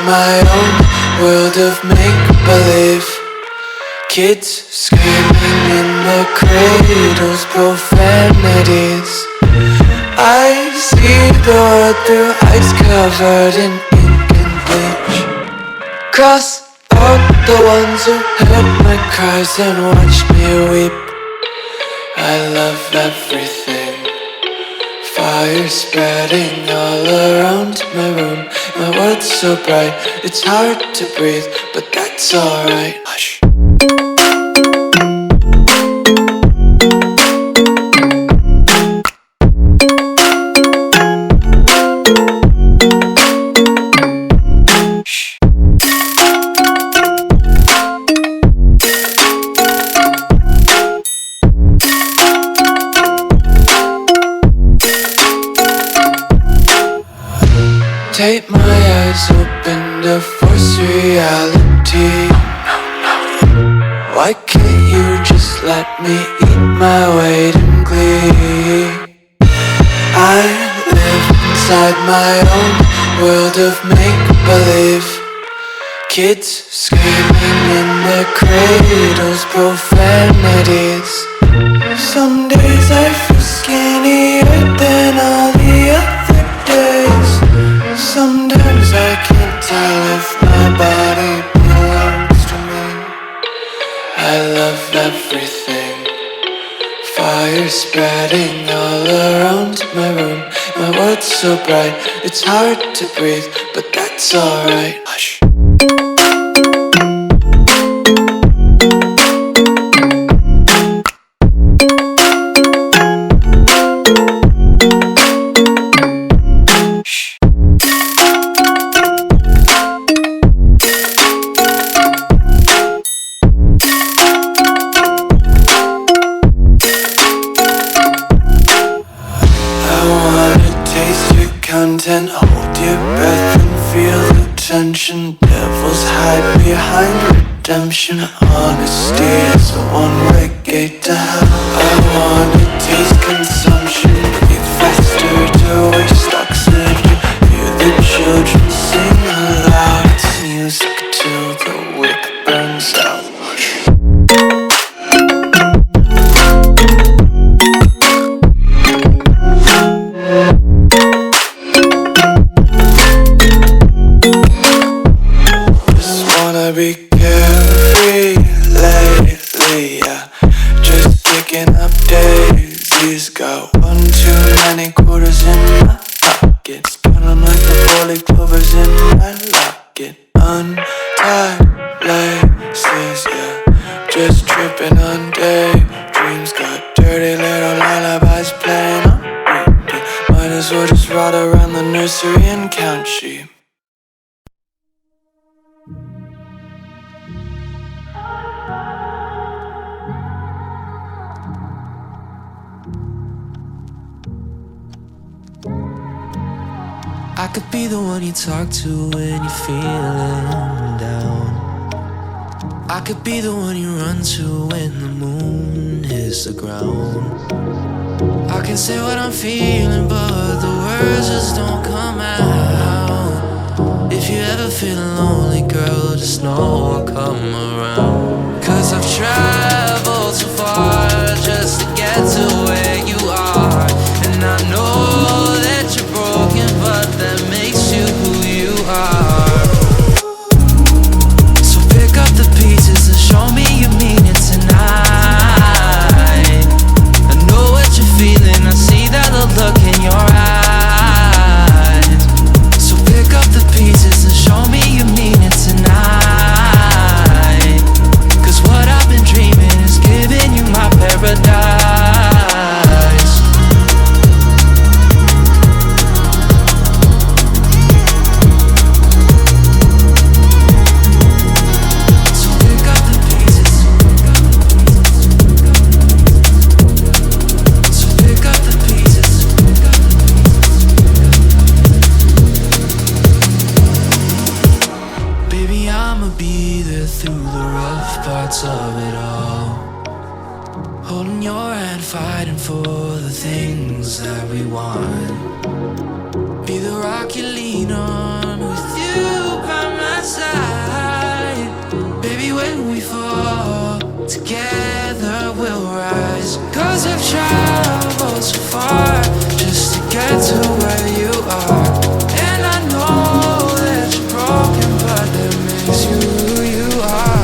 my own world of make-believe. Kids screaming in the cradles, profanities. I see the world through ice covered in ink and bleach. Cross out the ones who heard my cries and watched me weep. I love everything. Fire spreading all around my room. My world's so bright, it's hard to breathe, but that's alright. Hush. Tape my eyes open to force reality. Why can't you just let me eat my weight in glee? I live inside my own world of make-believe. Kids screaming in their cradles, profanities. Some days I feel skinnier than all the other days. Sometimes I can't tell if my body belongs to me. I love everything. Fire spreading all around my room. My world's so bright, it's hard to breathe, but that's alright. Hush. Content, hold your breath and feel the tension. Devils hide behind redemption. Honesty is a one-way gate to hell. I wanna taste consumption. Breathe faster to waste oxygen. Hear the children sing aloud. It's music till the wick burns out. Be carefree lately, yeah. Just picking up daisies. Got one too many quarters in my pockets. Counting like the 4-leaf clovers in my locket. Untied laces, yeah. Just tripping on daydreams. Got dirty little lullabies playing on repeat. Might as well just ride around the nursery and count sheep. I could be the one you talk to when you're feeling down. I could be the one you run to when the moon hits the ground. I can say what I'm feeling, but the words just don't come out. If you ever feeling lonely, girl, just know I'll come around. 'Cause I've traveled so far just to get to where you are. And I know that you're broken, but that makes you who you are. So pick up the pieces and show me you mean it tonight. I know what you're feeling, I see that look in your eyes. So pick up the pieces and show me you mean it tonight. 'Cause what I've been dreaming is giving you my paradise. Through the rough parts of it all, holding your hand, fighting for the things that we want. Be the rock you lean on, with you by my Together we'll rise. 'Cause I've traveled so far just to get to where you are. And I know that you're broken, but that makes you who you are.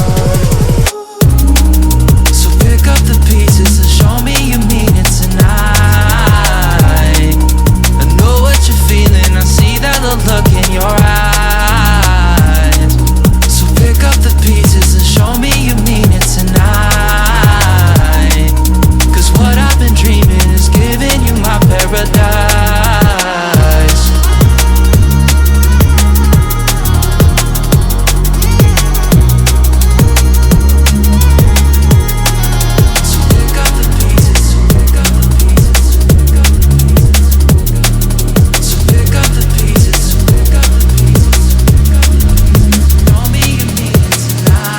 So pick up the pieces and show me you mean it tonight. I know what you're feeling, I see that look in your eyes. So pick up the pieces and show me you mean it tonight. 'Cause what I've been dreaming is giving you my paradise. So pick up the pieces, so pick up the pieces, so pick up the pieces, so pick up the pieces, so pick up the pieces, so pick up the pieces. Show me you mean it tonight.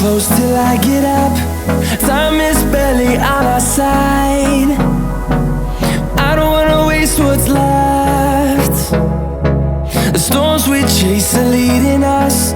close till I get up. Time is barely on our side. I don't wanna waste what's left. The storms we chase are leading us